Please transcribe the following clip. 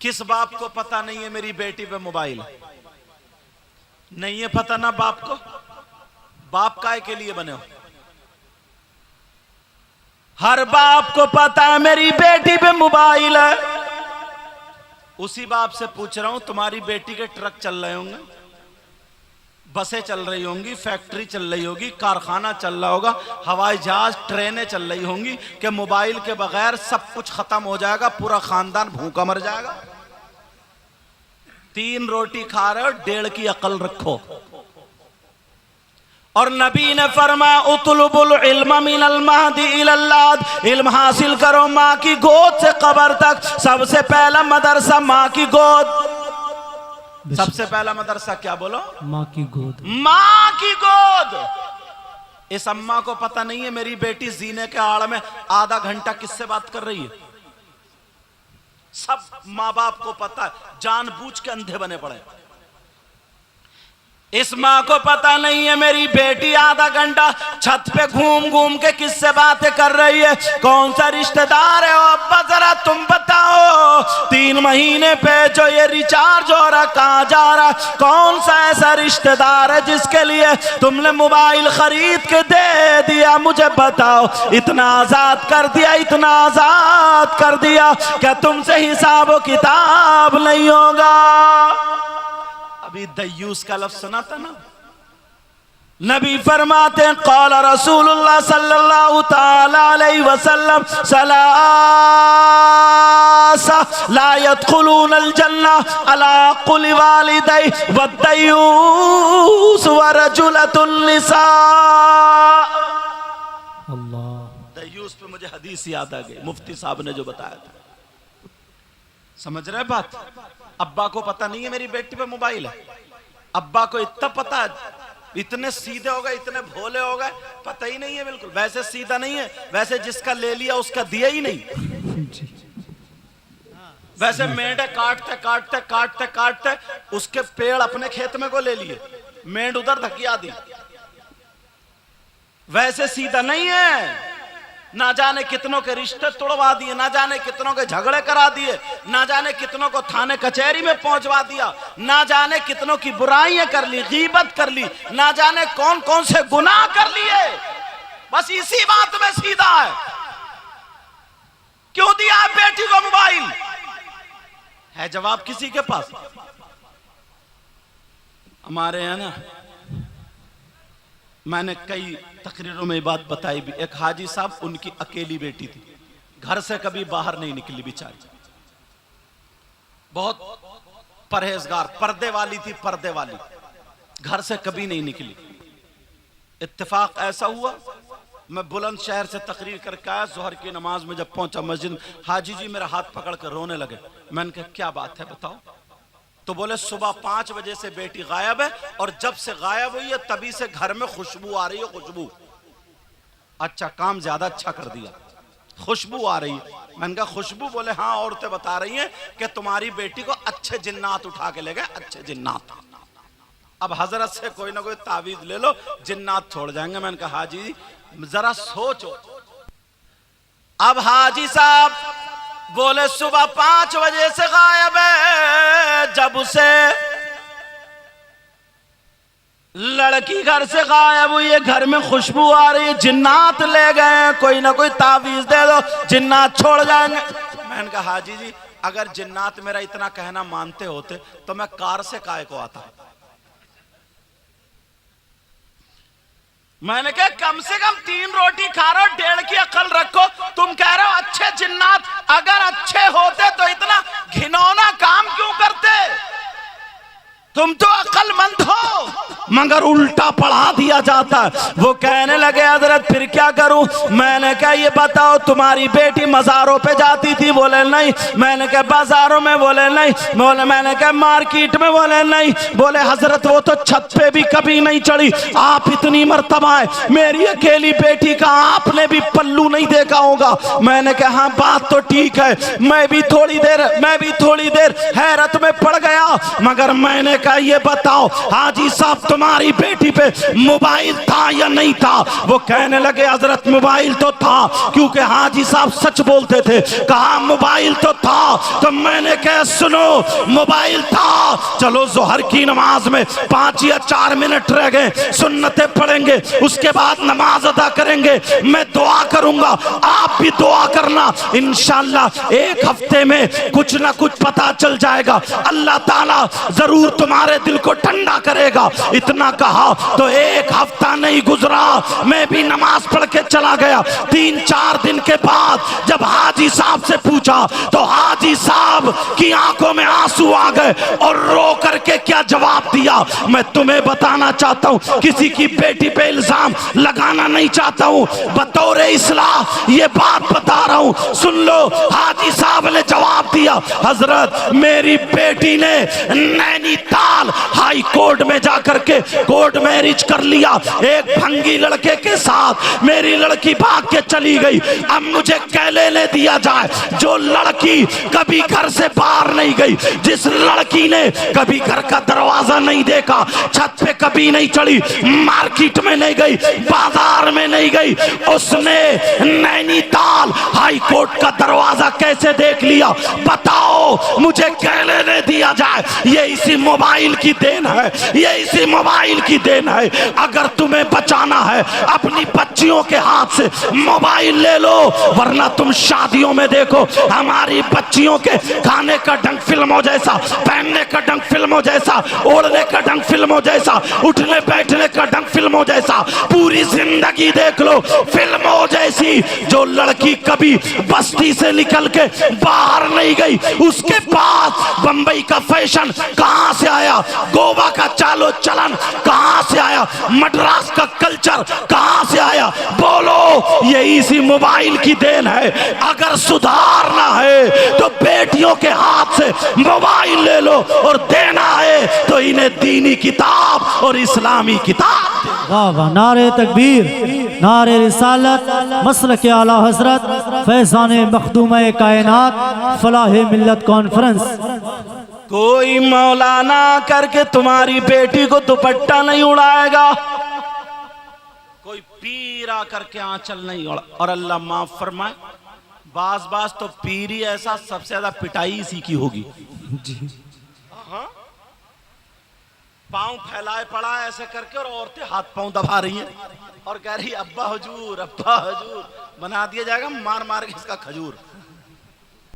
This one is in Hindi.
किस बाप को पता नहीं है मेरी बेटी पे मोबाइल नहीं है? पता ना बाप को? बाप काय के लिए बने हो? हर बाप को पता है मेरी बेटी पे मोबाइल है। उसी बाप से पूछ रहा हूं, तुम्हारी बेटी के ट्रक चल रहे होंगे, बसें चल रही होंगी, फैक्ट्री चल रही होगी, कारखाना चल रहा होगा, हवाई जहाज ट्रेनें चल रही होंगी, कि मोबाइल के बगैर सब कुछ खत्म हो जाएगा, पूरा खानदान भूखा मर जाएगा। 3 रोटी खा रहे हो, 1.5 की अकल रखो। और नबी ने फरमाया उतलुबुल इल्म मिनल महदी इलल लाद, इल्म हासिल करो माँ की गोद से कब्र तक। सबसे पहला मदरसा माँ की गोद। सबसे पहला मदरसा क्या बोलो? माँ की गोद। माँ की गोद। इस अम्मा को पता नहीं है मेरी बेटी जीने के आड़ में आधा घंटा किससे बात कर रही है? सब माँ बाप को पता है, जानबूझ के अंधे बने पड़े। इस माँ को पता नहीं है मेरी बेटी आधा घंटा छत पे घूम घूम के किससे बातें कर रही है, कौन सा रिश्तेदार है। अब्बा जरा तुम बताओ, 3 महीने पे जो ये रिचार्ज हो रहा कहाँ जा रहा? कौन सा ऐसा रिश्तेदार है जिसके लिए तुमने मोबाइल खरीद के दे दिया? मुझे बताओ। इतना आजाद कर दिया, इतना आजाद कर दिया, क्या तुमसे हिसाब व किताब नहीं होगा? अभी दयूस का लफ्ज सुना था ना? नबी फरमाते हैं क़ाल रसूलुल्लाह सल्लल्लाहु तआला अलैहि वसल्लम सलासा ला यदखुलूनल जन्नह अला कुल्लि वालिदै वद्दयूस व रजुलतुन निसा। अल्लाह। दयूस पे मुझे हदीस याद आ गई, मुफ्ती साहब ने जो बताया था। समझ रहे बात? अब्बा को पता नहीं है मेरी बेटी पे मोबाइल है। अब्बा को इतना पता है, इतने सीधे हो गए, इतने भोले हो गए, पता ही नहीं है बिल्कुल। वैसे सीधा नहीं है, वैसे जिसका ले लिया उसका दिया ही नहीं। वैसे मेंढे काटते काटते काटते काटते उसके पेड़ अपने खेत में को ले लिए, मेंढ उधर धकिया दी। वैसे सीधा नहीं है। ना जाने कितनों के रिश्ते तोड़वा दिए, ना जाने कितनों के झगड़े करा दिए, ना जाने कितनों को थाने कचहरी में पहुंचवा दिया, ना जाने कितनों की बुराइयां कर ली, गीबत कर ली, ना जाने कौन कौन से गुनाह कर लिए। बस इसी बात में सीधा है। क्यों दिया है बेटी को मोबाइल? है जवाब किसी के पास? हमारे यहाँ ना, मैंने कई तकरीरों में बात बताई भी। एक हाजी साहब, उनकी अकेली बेटी थी, घर से कभी बाहर नहीं निकली बेचारी, बहुत परहेजगार, पर्दे वाली थी, पर्दे वाली, घर से कभी नहीं निकली। इत्तेफाक ऐसा हुआ, मैं बुलंदशहर से तकरीर करके आया, जोहर की नमाज में जब पहुंचा मस्जिद, हाजी जी मेरा हाथ पकड़ कर रोने लगे। मैंने कहा क्या बात है बताओ? तो बोले सुबह 5 बजे से बेटी गायब है, और जब से गायब हुई है तभी से घर में खुशबू आ रही है, खुशबू। अच्छा, काम ज्यादा अच्छा कर दिया, खुशबू आ रही है। मैंने कहा खुशबू? बोले हाँ, औरतें बता रही हैं कि तुम्हारी बेटी को अच्छे जिन्नात उठा के ले गए, अच्छे जिन्नात। अब हजरत से कोई ना कोई तावीज ले लो, जिन्नात छोड़ जाएंगे। मैंने कहा हाजी जरा सोचो। अब हाजी साहब बोले सुबह 5 बजे से गायब है, जब से लड़की घर से गायब हुई है, घर में खुशबू आ रही है, जिन्नात ले गए, कोई ना कोई तावीज दे दो, जिन्नात छोड़ जाएंगे। मैंने कहा हाजी जी अगर जिन्नात मेरा इतना कहना मानते होते तो मैं कार से काय को आता। मैंने कहा कम से कम 3 रोटी खा रहे हो, 1.5 की अकल रखो। तुम कह रहे हो अच्छे जिन्नात, अगर अच्छे होते तो इतना घिनौना काम क्यों करते? तुम तो अक्लमंद हो, मगर उल्टा पढ़ा दिया जाता है। वो कहने लगे हजरत फिर क्या करूं? मैंने कहा ये बताओ तुम्हारी बेटी मज़ारों पे जाती थी? बोले नहीं। मैंने कहा बाजारों में? बोले नहीं। बोले मैंने कहा मार्केट में? बोले नहीं। बोले हजरत वो तो छत पे भी कभी नहीं चढ़ी, आप इतनी मर्तबा है, मेरी अकेली बेटी का आपने भी पल्लू नहीं देखा होगा। मैंने कहा हाँ बात तो ठीक है, मैं भी थोड़ी देर हैरत में पड़ गया, मगर मैंने कहा ये बताओ हाजी साहब तुम्हारी बेटी पे मोबाइल था या नहीं था? वो कहने लगे हजरत मोबाइल तो था, क्योंकि हाजी साहब सच बोलते थे। कहा मोबाइल तो था। तो मैंने कहा सुनो, मोबाइल था, चलो जोहर की नमाज में 5 या 4 मिनट रह गए, सुन्नतें पढ़ेंगे, उसके बाद नमाज अदा करेंगे, मैं दुआ करूंगा, आप भी दुआ करना, इंशाअल्लाह 1 हफ्ते में कुछ ना कुछ पता चल जाएगा, अल्लाह ताला जरूर तुम्हारे दिल को ठंडा करेगा। इतना कहा तो 1 हफ्ता नहीं गुजरा, मैं भी नमाज पढ़ के चला गया। 3-4 दिन के बाद जब हाजी साहब से पूछा तो हाजी साहब की आंखों में आंसू आ गए और रो करके क्या जवाब दिया, मैं तुम्हें बताना चाहता हूं, किसी की बेटी पे इल्जाम लगाना नहीं चाहता हूं, बतौर इस्लाह ये बात बता रहा हूं, सुन लो। हाजी साहब ने जवाब दिया, हजरत मेरी बेटी ने नैनीताल हाई कोर्ट में जाकर के कोर्ट मैरिज कर लिया एक भंगी लड़के के साथ, मेरी लड़की भाग के चली गई। अब मुझे क्या लेने दिया जाए? जो लड़की कभी घर से बाहर नहीं गई, जिस लड़की ने कभी घर का दरवाजा नहीं देखा, छत पे कभी नहीं चढ़ी, मार्केट में नहीं गई, बाजार में नहीं गई, उसने नैनीताल हाई कोर्ट का दरवाजा कैसे देख लिया? बताओ मुझे क्या लेने दिया जाए? ये इसी मोबाइल की देन है, ये इसी मोबाइल की देन है। अगर तुम्हें बचाना है अपनी बच्चियों के हाथ से मोबाइल ले लो, वरना तुम शादियों में देखो हमारी बच्चियों के खाने का ढंग फिल्मों जैसा, पहनने का ढंग फिल्मों जैसा, ओढ़ने का ढंग फिल्मों जैसा, उठने बैठने का ढंग फिल्मों जैसा, पूरी जिंदगी देख लो फिल्मों जैसी। जो लड़की कभी बस्ती से निकल के बाहर नहीं गई, उसके पास बंबई का फैशन कहां से आया, गोवा का चालो चलन कहां से आया, मद्रास का कल्चर कहां से आया? बोलो, ये इसी मोबाइल की देन है। अगर सुधारना है तो बेटियों के हाथ से मोबाइल ले लो, और देना है तो इन्हें दीनी किताब और इस्लामी किताब। वाह वाह, नारे तकबीर, नारे रिसालत, मसलक आला हजरत फैजान मखदूम कायनात फलाह मिल्लत कॉन्फ्रेंस। कोई मौलाना करके तुम्हारी बेटी को दुपट्टा नहीं उड़ाएगा, कोई पीरा करके आंचल नहीं उड़ा। और अल्लाह माफ फरमाए, बाज तो पीरी ऐसा सबसे ज्यादा पिटाई इसी की होगी। हाँ, पांव फैलाए पड़ा ऐसे करके, और औरतें हाथ पांव दबा रही हैं और कह रही अब्बा हुजूर, अब्बा हुजूर, बना दिया जाएगा मार मार के इसका खजूर।